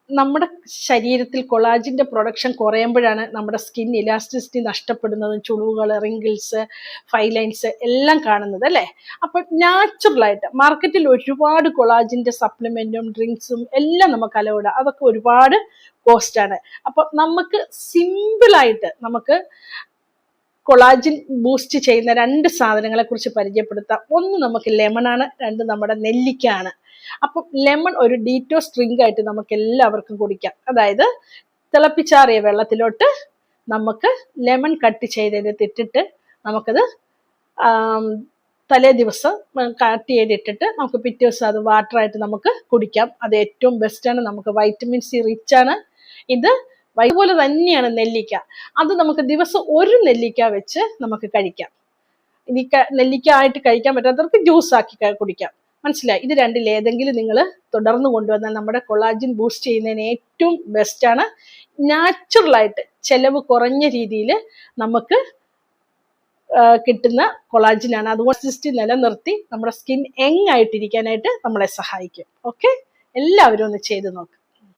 നമ്മുടെ ശരീരത്തിൽ കൊളാജിൻ്റെ പ്രൊഡക്ഷൻ കുറയുമ്പോഴാണ് നമ്മുടെ സ്കിൻ ഇലാസ്റ്റിസിറ്റി നഷ്ടപ്പെടുന്നതും ചുളിവുകൾ, റിങ്കിൾസ്, ഫൈലൈൻസ് എല്ലാം കാണുന്നത് അല്ലേ. അപ്പോൾ നാച്ചുറലായിട്ട് മാർക്കറ്റിൽ ഒരുപാട് കൊളാജിൻ്റെ സപ്ലിമെൻറ്റും ഡ്രിങ്ക്സും എല്ലാം നമുക്ക് അലൗഡ്, അതൊക്കെ ഒരുപാട് കോസ്റ്റാണ്. അപ്പോൾ നമുക്ക് സിമ്പിളായിട്ട് നമുക്ക് കൊളാജിൻ ബൂസ്റ്റ് ചെയ്യുന്ന 2 സാധനങ്ങളെ കുറിച്ച് പരിചയപ്പെടുത്താം. ഒന്ന് നമുക്ക് ലെമണാണ്, 2 നമ്മുടെ നെല്ലിക്കയാണ്. അപ്പം ലെമൺ ഒരു ഡീറ്റോക്സ് ഡ്രിങ്ക് ആയിട്ട് നമുക്ക് എല്ലാവർക്കും കുടിക്കാം. അതായത് തിളപ്പിച്ചാറിയ വെള്ളത്തിലോട്ട് നമുക്ക് ലെമൺ കട്ട് ചെയ്തിട്ടിട്ട് നമുക്കത് തലേ ദിവസം കട്ട് ചെയ്തിട്ടിട്ട് നമുക്ക് പിറ്റേ ദിവസം അത് വാട്ടറായിട്ട് നമുക്ക് കുടിക്കാം. അത് ഏറ്റവും ബെസ്റ്റാണ്. നമുക്ക് വൈറ്റമിൻ സി റിച്ച് ആണ്. ഇത് അതുപോലെ തന്നെയാണ് നെല്ലിക്ക. അത് നമുക്ക് ദിവസം 1 നെല്ലിക്ക വെച്ച് നമുക്ക് കഴിക്കാം. ഇനി നെല്ലിക്ക ആയിട്ട് കഴിക്കാൻ പറ്റാത്തവർക്ക് ജ്യൂസ് ആക്കി കുടിക്കാം. മനസ്സിലായി? ഇത് 2ൽ ഏതെങ്കിലും നിങ്ങൾ തുടർന്ന് കൊണ്ടുവന്നാൽ നമ്മുടെ കൊളാജിൻ ബൂസ്റ്റ് ചെയ്യുന്നതിന് ഏറ്റവും ബെസ്റ്റാണ്. നാച്ചുറലായിട്ട് ചിലവ് കുറഞ്ഞ രീതിയിൽ നമുക്ക് കിട്ടുന്ന കൊളാജിനാണ്. അതുകൊണ്ട് സിസ്റ്റി നിലനിർത്തി നമ്മുടെ സ്കിൻ യങ് ആയിട്ടിരിക്കാനായിട്ട് നമ്മളെ സഹായിക്കും. ഓക്കെ, എല്ലാവരും ഒന്ന് ചെയ്ത് നോക്ക്.